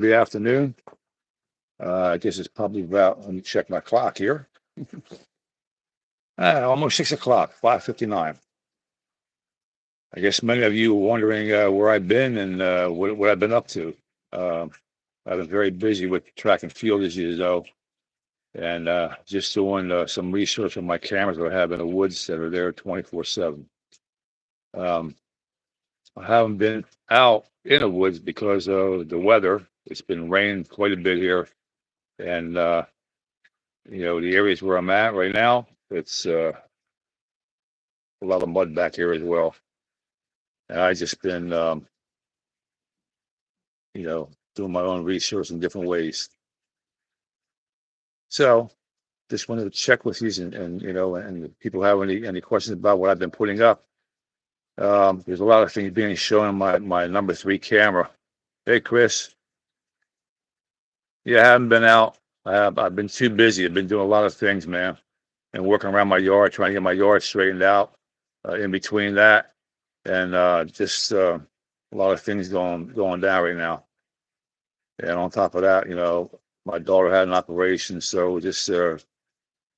the afternoon. I guess it's probably about, let me check my clock here. Almost 6 o'clock, 5:59. I guess many of you are wondering where I've been and what I've been up to. Um, I've been very busy with track and field, as you know, and just doing some research on my cameras that I have in the woods that are there 24/7. Um, I haven't been out in the woods because of the weather. It's been raining quite a bit here, and the areas where I'm at right now, it's a lot of mud back here as well. And I just been, doing my own research in different ways. So just wanted to check with you and if people have any questions about what I've been putting up. There's a lot of things being shown on my number 3 camera. Hey, Chris. Yeah, I haven't been out. I've been too busy. I've been doing a lot of things, man, and working around my yard, trying to get my yard straightened out. In between that, and just a lot of things going down right now. And on top of that, my daughter had an operation, so just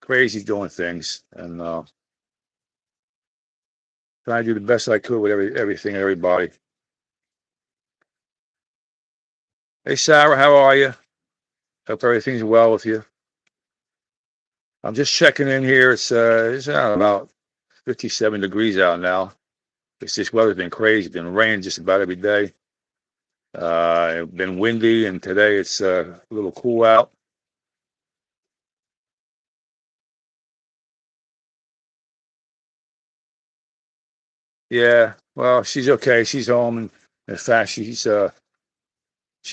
crazy doing things and trying to do the best I could with everything and everybody. Hey, Sarah, how are you? Hope everything's well with you. I'm just checking in here. It's about 57 degrees out now. This weather's been crazy. It's been raining just about every day. It's been windy, and today it's a little cool out. Yeah, well, she's okay. She's home, and in fact, she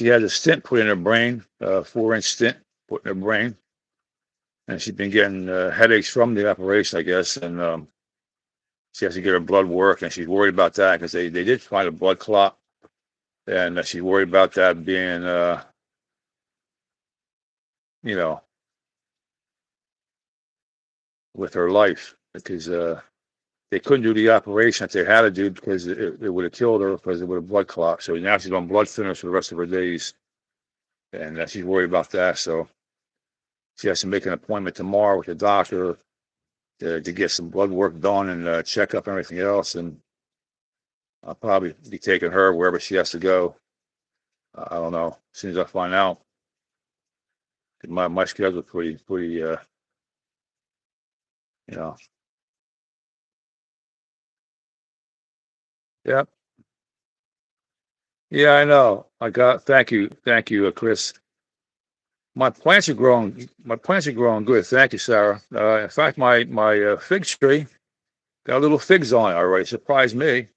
had a stent put in her brain, a 4-inch stent put in her brain, and she's been getting headaches from the operation, I guess, and she has to get her blood work, and she's worried about that because they did find a blood clot, and she's worried about that being, you know, with her life because they couldn't do the operation that they had to do because it would have killed her because it would have blood clot. So now she's on blood thinners for the rest of her days, and she's worried about that. So she has to make an appointment tomorrow with the doctor to get some blood work done and check up and everything else. And I'll probably be taking her wherever she has to go. I don't know. As soon as I find out, my schedule's pretty. You know. Yep. Yeah, I know. Thank you, Chris. My plants are growing. My plants are growing good. Thank you, Sarah. In fact, my fig tree got little figs on it already. Surprised me.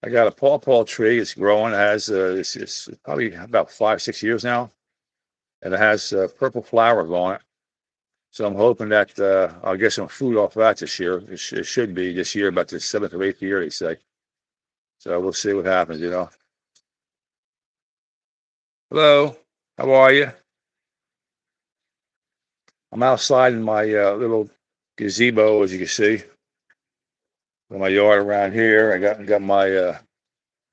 I got a pawpaw tree. It's growing. It has it's probably about 5 6 years now, and it has purple flowers on it. So I'm hoping that I'll get some fruit off that this year. It should be this year, about the 7th or 8th year, they say. So we'll see what happens. Hello, how are you? I'm outside in my little gazebo, as you can see, in my yard around here. I got my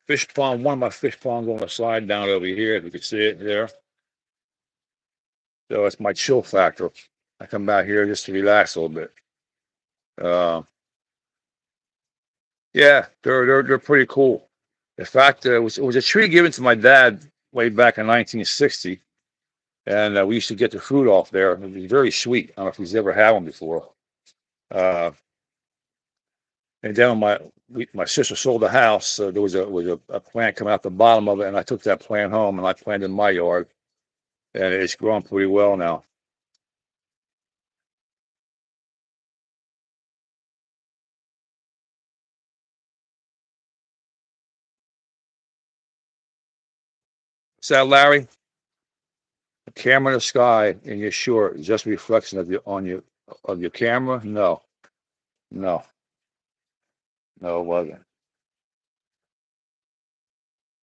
fish pond, one of my fish ponds on the side down over here, if you can see it there. So it's my chill factor. I come back here just to relax a little bit. Uh, yeah, they're pretty cool. In fact, it was a tree given to my dad way back in 1960, and we used to get the fruit off there. It was very sweet. I don't know if he's ever had one before. Uh, and then when my sister sold the house, there was a plant coming out the bottom of it, and I took that plant home and I planted in my yard, and it's growing pretty well now. Is that Larry? The camera in the sky in your short is just a reflection of your camera? No, no, no, it wasn't.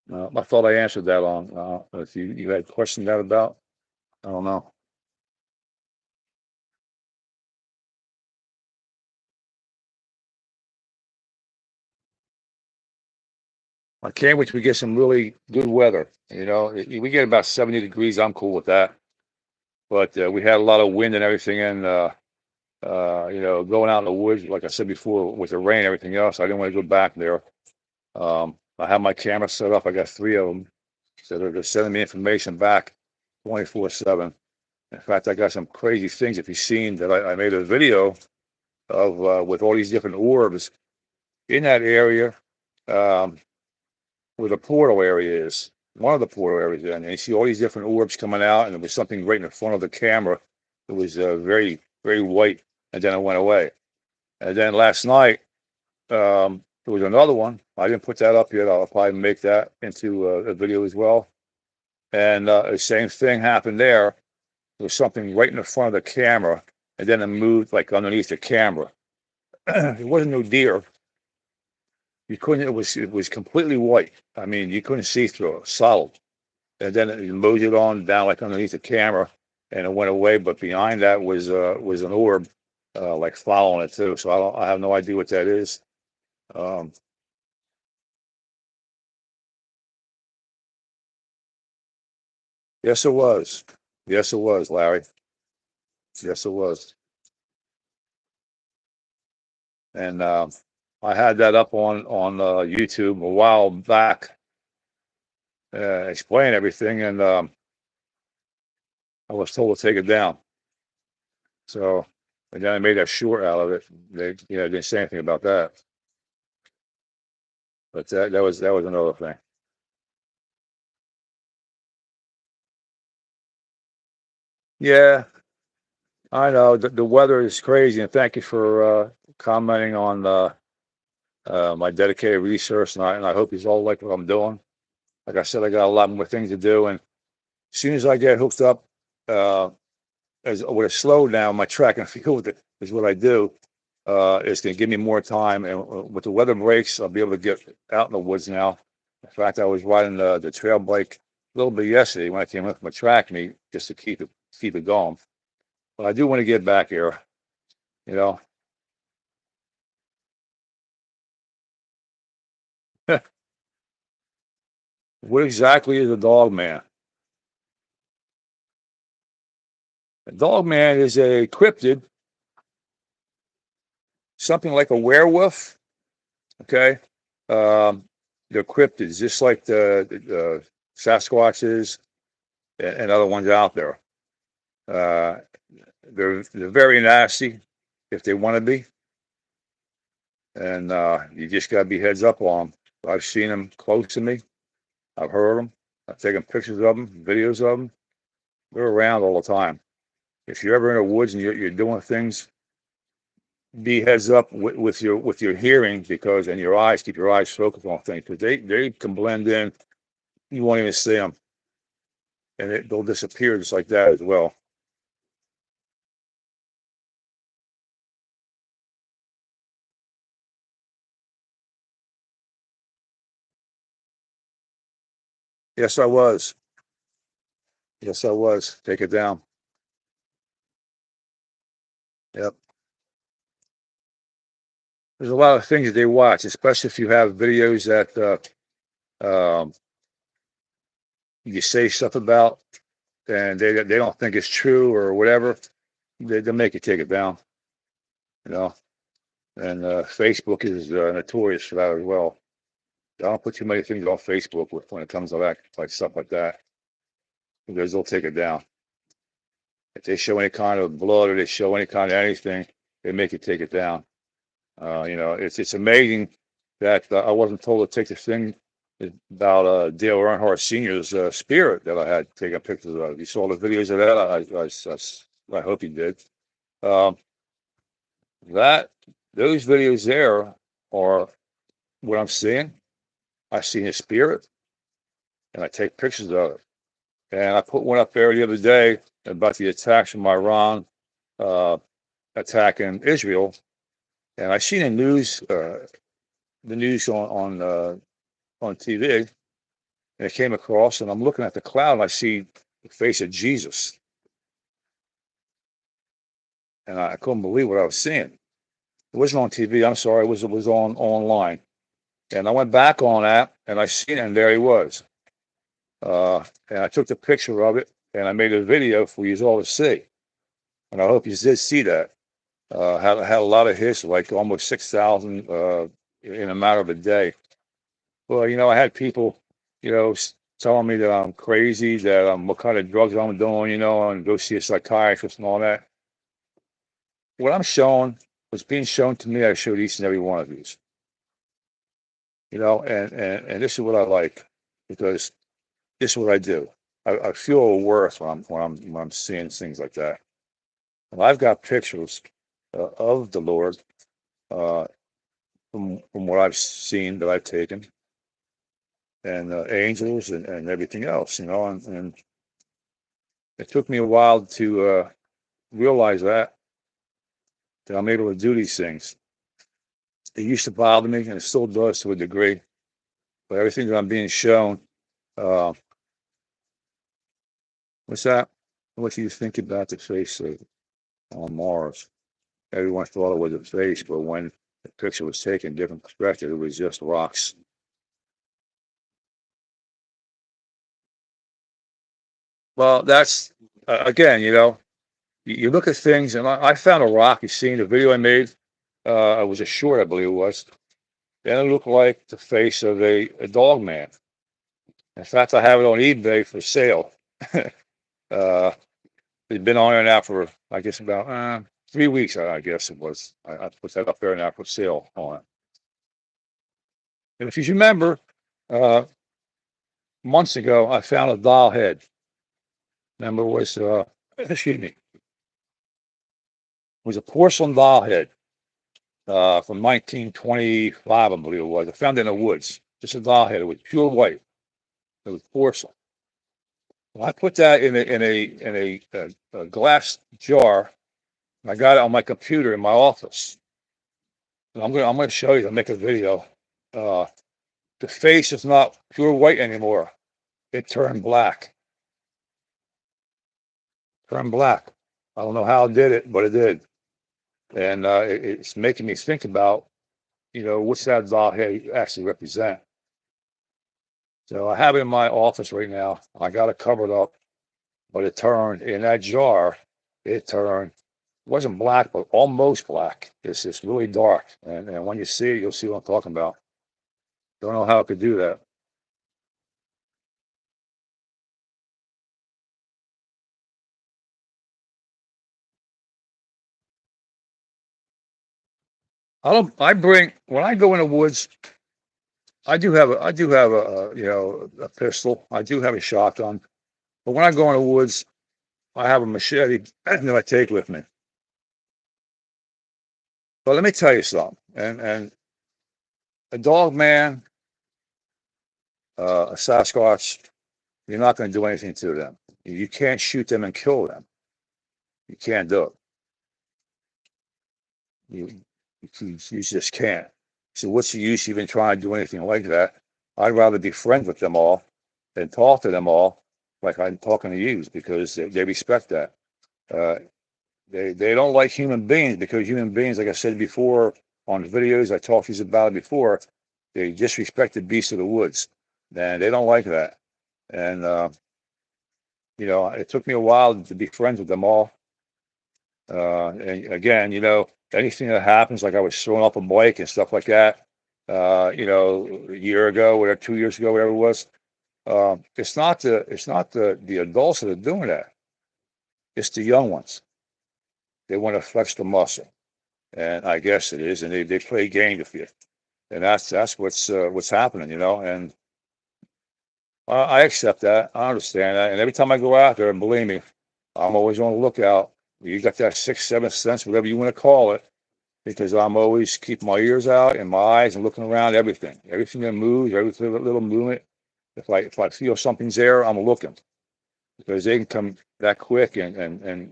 No, I thought I answered that on. If you had questioned that about, I don't know. I can't wait till we get some really good weather. You know, we get about 70 degrees. I'm cool with that. But we had a lot of wind and everything, and you know, going out in the woods, like I said before, with the rain and everything else, I didn't want to go back there. I have my camera set up. I got 3 of them, so they're just sending me information back 24/7. In fact, I got some crazy things. If you've seen that, I made a video of with all these different orbs in that area um, where the portal area is. One of the portal areas, and you see all these different orbs coming out, and there was something right in the front of the camera. It was very, very white, and then it went away. And then last night, there was another one. I didn't put that up yet. I'll probably make that into a video as well. And the same thing happened there. There was something right in the front of the camera, and then it moved like underneath the camera. It wasn't no deer. You couldn't. It was completely white. I mean, you couldn't see through it, solid. And then it moved it on down like underneath the camera, and it went away. But behind that was an orb, like following it too. So I have no idea what that is. Um, yes, it was. Yes, it was, Larry. Yes, it was. And I had that up on YouTube a while back, explain everything, and I was told to take it down. So, and then I made a short out of it. They, didn't say anything about that. But that was another thing. Yeah, I know the weather is crazy, and thank you for commenting on my dedicated research, and I hope you all like what I'm doing. Like I said, I got a lot more things to do, and as soon as I get hooked up, uh, as with a slow down, my track and field is what I do. It's going to give me more time, and with the weather breaks, I'll be able to get out in the woods now. In fact, I was riding the trail bike a little bit yesterday when I came up from a track meet just to keep it going. But I do want to get back here. You know, what exactly is a dog man? A dog man is a cryptid, something like a werewolf. Okay, um, they're cryptids, just like the Sasquatches and other ones out there. Uh, they're very nasty if they want to be, and you just got to be heads up on them. I've seen them close to me. I've heard them. I've taken pictures of them, videos of them. They're around all the time. If you're ever in the woods and you're doing things, be heads up with your hearing, because and your eyes, keep your eyes focused on things, because they can blend in. You won't even see them, and they'll disappear just like that as well. Yes, I was. Yes, I was. Take it down. Yep. There's a lot of things that they watch, especially if you have videos that you say stuff about, and they don't think it's true or whatever. They make you take it down. You know. And Facebook is notorious for that as well. I don't put too many things on Facebook when it comes to that, like stuff like that, because they'll take it down. If they show any kind of blood or they show any kind of anything, they make you take it down. It's amazing that I wasn't told to take the thing about Dale Earnhardt Sr.'s spirit that I had taken pictures of. You saw the videos of that. I hope you did. Um, that those videos there are what I'm seeing. I see his spirit, and I take pictures of it. And I put one up there the other day about the attacks from Iran, uh, attacking Israel. And I seen the news on TV, and it came across, and I'm looking at the cloud, and I see the face of Jesus, and I couldn't believe what I was seeing. It wasn't on TV. I'm sorry. It was on online. And I went back on that, and I seen it, and there he was. And I took the picture of it, and I made a video for you all to see. And I hope you did see that. Had a lot of hits, like almost 6,000 in a matter of a day. Well, I had people, telling me that I'm crazy, that what kind of drugs I'm doing, and go see a psychiatrist and all that. What I'm showing, what's being shown to me, I showed each and every one of these. And this is what I like, because this is what I do. I feel a worth when I'm seeing things like that. And I've got pictures of the Lord uh, from what I've seen that I've taken, and angels and everything else, and it took me a while to realize that I'm able to do these things. It used to bother me, and it still does to a degree. But everything that I'm being shown, uh, what's that? What do you think about the face on Mars? Everyone thought it was a face, but when the picture was taken, different perspective, it was just rocks. Well, that's again, you look at things, and I found a rock. You seen the video I made? It was a short, I believe it was. And it looked like the face of a dog man. In fact, I have it on eBay for sale. uh, it's been on there now for, I guess, about 3 weeks, I guess it was. I put that up there now for sale on it. And if you remember, uh, months ago, I found a doll head. Remember, it was, excuse me, it was a porcelain doll head from 1925, I believe it was. I found it in the woods. Just a doll head. It was pure white. It was porcelain. Well, I put that in a glass jar. And I got it on my computer in my office. And I'm gonna show you. I'll make a video. Uh, the face is not pure white anymore. It turned black. Turned black. I don't know how it did it, but it did. And it's making me think about, what's that doll head actually represent. So I have it in my office right now. I got it covered up, but it turned in that jar. It turned wasn't black, but almost black. It's just really dark. And when you see it, you'll see what I'm talking about. Don't know how it could do that. When I go in the woods, I do have a pistol. I do have a shotgun. But when I go in the woods, I have a machete that I take with me. But let me tell you something. And a dog man, a Sasquatch, you're not going to do anything to them. You can't shoot them and kill them. You can't do it. You just can't. So what's the use even trying to do anything like that? I'd rather be friends with them all and talk to them all like I'm talking to you, because they respect that. Uh, they don't like human beings, because human beings, like I said before on the videos, I talked to you about it before, they disrespect the beasts of the woods, and they don't like that. And it took me a while to be friends with them all. And again, anything that happens, like I was throwing off a bike and stuff like that, a year ago, whatever, 2 years ago, whatever it was. It's not the adults that are doing that. It's the young ones. They want to flex the muscle, and I guess it is, and they play games with you, and that's what's happening, And I accept that. I understand that, and every time I go out there, and believe me, I'm always on the lookout. You got that sixth, seventh sense, whatever you want to call it, because I'm always keeping my ears out and my eyes and looking around everything that moves, every little movement. If I feel something's there, I'm looking, because they can come that quick and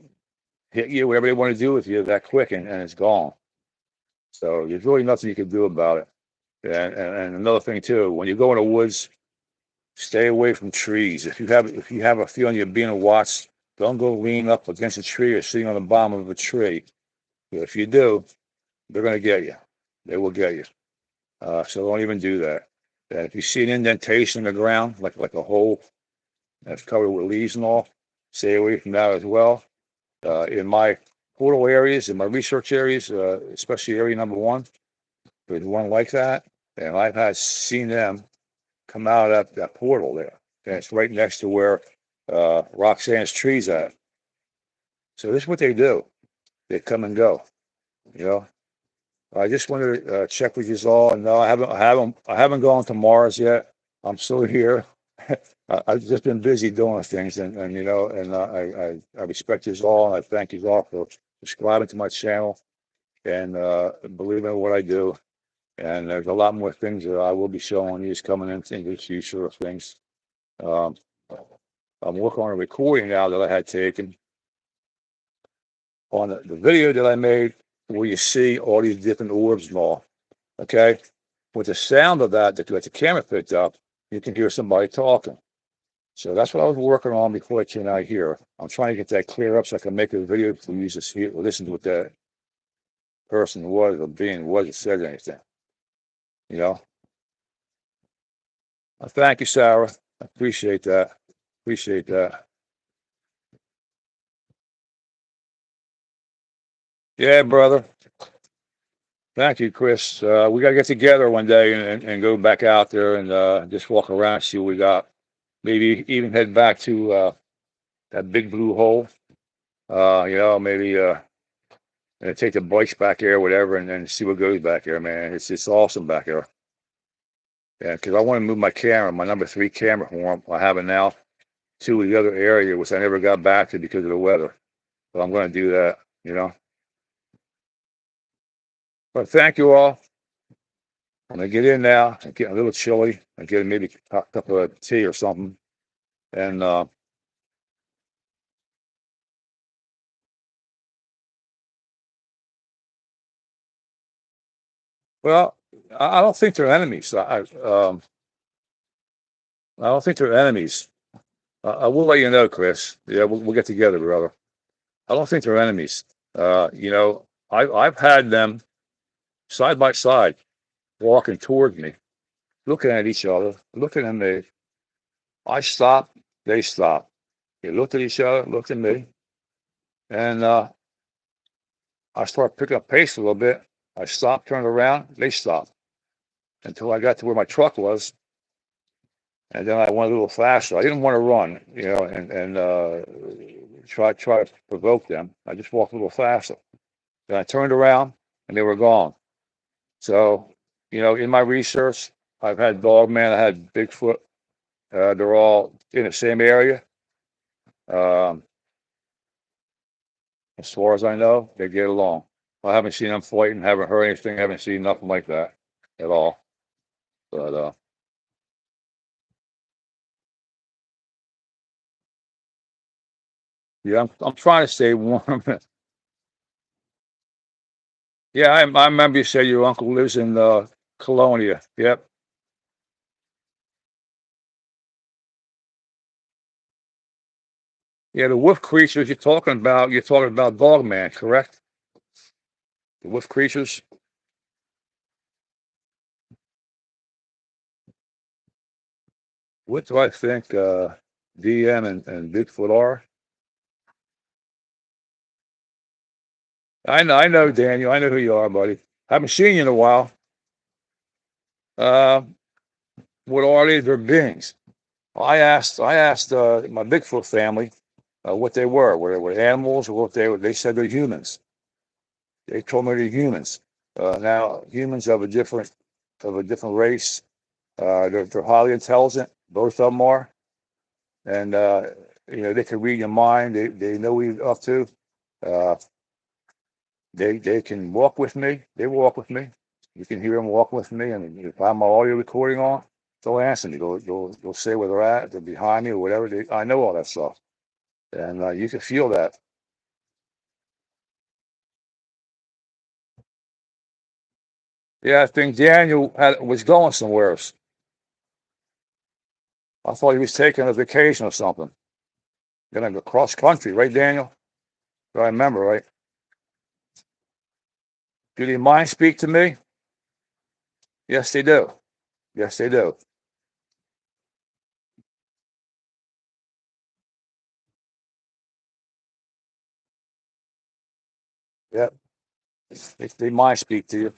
hit you, whatever they want to do with you that quick, and it's gone. So there's really nothing you can do about it. And another thing too, when you go in the woods, stay away from trees. If you have a feeling you're being watched, don't go lean up against a tree or sitting on the bottom of a tree. If you do, they're going to get you. They will get you. So don't even do that. And if you see an indentation in the ground, like a hole that's covered with leaves and all, stay away from that as well. In my portal areas, in my research areas, especially area number one, there's one like that, and I've had seen them come out of that portal there, and it's right next to where Roxanne's tree's at. So this is what they do. They come and go. You know, I just wanted to check with you all. And no, I haven't gone to Mars yet. I'm still here. I've just been busy doing things, and you know, and I respect you all, and I thank you all for subscribing to my channel and believing in what I do. And there's a lot more things that I will be showing you coming into the future of things. Um, I'm working on a recording now that I had taken on the video that I made where you see all these different orbs and all. Okay. With the sound of that the camera picked up, you can hear somebody talking. So that's what I was working on before I came out here. I'm trying to get that clear up so I can make a video to use this here or listen to what that person was or being was that said anything. You know. Thank you, Sarah. I appreciate that. Appreciate that. Yeah, brother. Thank you, Chris. We got to get together one day and go back out there and just walk around, see what we got. Maybe even head back to that big blue hole. You know, maybe and take the bikes back there, whatever, and then see what goes back there, man. It's awesome back there. Yeah, because I want to move my camera, my number 3 camera form I have it now, to the other area, which I never got back to because of the weather. But I'm going to do that, you know. But thank you all. I'm going to get in now. I'm getting a little chilly. I get maybe a cup of tea or something. And well, I don't think they're enemies. I don't think they're enemies. I will let you know, Chris. Yeah, we'll get together, brother. I don't think they're enemies. You know, I've had them side by side walking toward me, looking at each other, looking at me. I stop, they stop. They looked at each other, looked at me, and I start picking up pace a little bit. I stopped, turned around, they stopped until I got to where my truck was, and then I went a little faster. I didn't want to run, you know, and try to provoke them. I just walked a little faster. Then I turned around, and they were gone. So, you know, in my research, I've had Dogman, I had Bigfoot. They're all in the same area. Um, as far as I know, they get along. I haven't seen them fighting, haven't heard anything, haven't seen nothing like that at all. But yeah, I'm trying to stay warm. Yeah, I remember you said your uncle lives in Colonia. Yep. Yeah, the wolf creatures you're talking about Dogman, correct? The wolf creatures. What do I think DM and Bigfoot are? I know, Daniel. I know who you are, buddy. Haven't seen you in a while. Uh, what are they? They're beings. I asked my Bigfoot family what they were. Were they were animals or what they were? They said they're humans. They told me they're humans. Now humans of a different race. They're highly intelligent. Both of them are, and you know they can read your mind. They know what you're up to. Uh, they can walk with me. They walk with me. You can hear them walk with me, and if I have my audio recording on, they'll answer me. They'll say where they're at. They're behind me or whatever. I know all that stuff, and you can feel that. Yeah, I think was going somewhere. I thought he was taking a vacation or something. Gonna go cross country, right, Daniel? Do I remember right? Do you mind speak to me? Yes, they do. Yes, they do. Yep. They mind speak to you.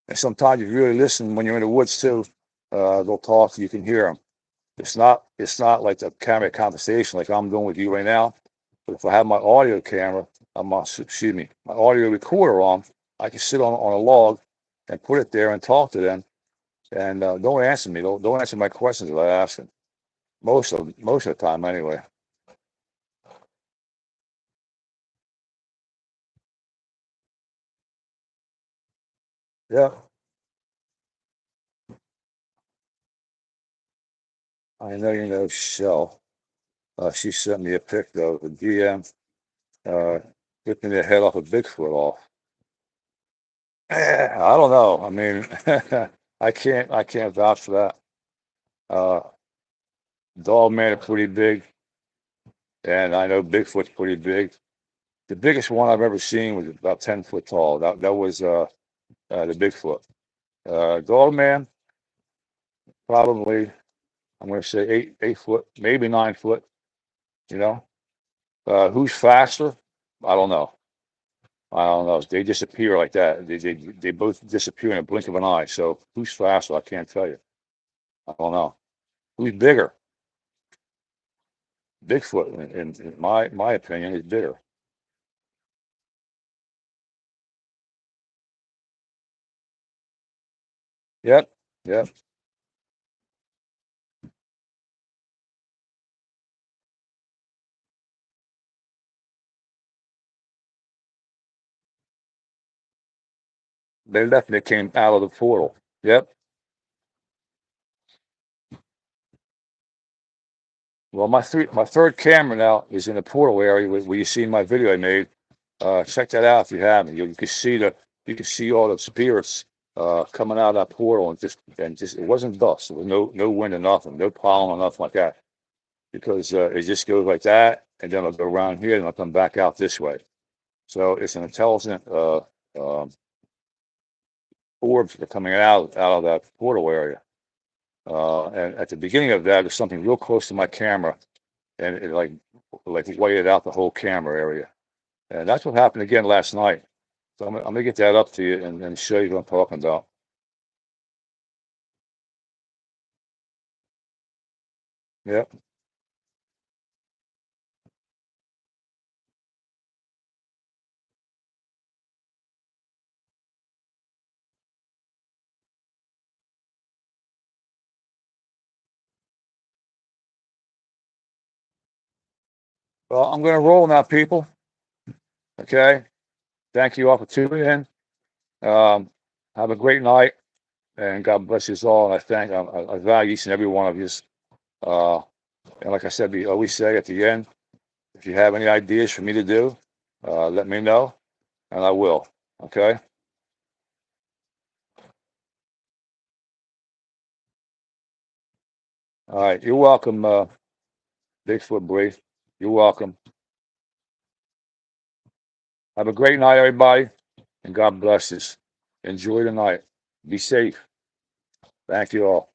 And sometimes if you really listen when you're in the woods too, they'll talk, you can hear them. It's not like a camera conversation like I'm doing with you right now. But if I have my audio camera, excuse me, my audio recorder on, I can sit on a log and put it there and talk to them. And don't answer me. Don't answer my questions that I ask them. Most of the time, anyway. Yeah, I know you know Shell. She sent me a pic of a DM ripping the head off a Bigfoot off. I don't know. I mean, I can't vouch for that. Uh, Dog man are pretty big, and I know Bigfoot's pretty big. The biggest one I've ever seen was about 10 foot tall. That was the Bigfoot. Dog man, probably I'm going to say 8 foot, maybe 9 foot. You know, who's faster? I don't know. I don't know. They disappear like that. They both disappear in a blink of an eye. So who's faster? I can't tell you. I don't know. Who's bigger? Bigfoot, in my opinion, is bigger. Yep, yep. They left. They came out of the portal. Yep. Well, my third camera now is in the portal area where you see my video I made. Check that out if you haven't. You can see all the spirits coming out of that portal and just it wasn't dust. There was no wind or nothing, no pollen or nothing like that. Because it just goes like that, and then I'll go around here and I'll come back out this way. So it's an intelligent orbs that are coming out of that portal area. And at the beginning of that, there's something real close to my camera, and it like whited out the whole camera area. And that's what happened again last night. So I'm gonna get that up to you and show you what I'm talking about. Yeah. Well, I'm gonna roll now, people. Okay. Thank you all for tuning in. Um, have a great night, and God bless you all. And I value each and every one of you. Uh, and like I said, we always say at the end, if you have any ideas for me to do, let me know, and I will. Okay. All right. You're welcome, Bigfoot Brief. You're welcome. Have a great night, everybody, and God bless us. Enjoy the night. Be safe. Thank you all.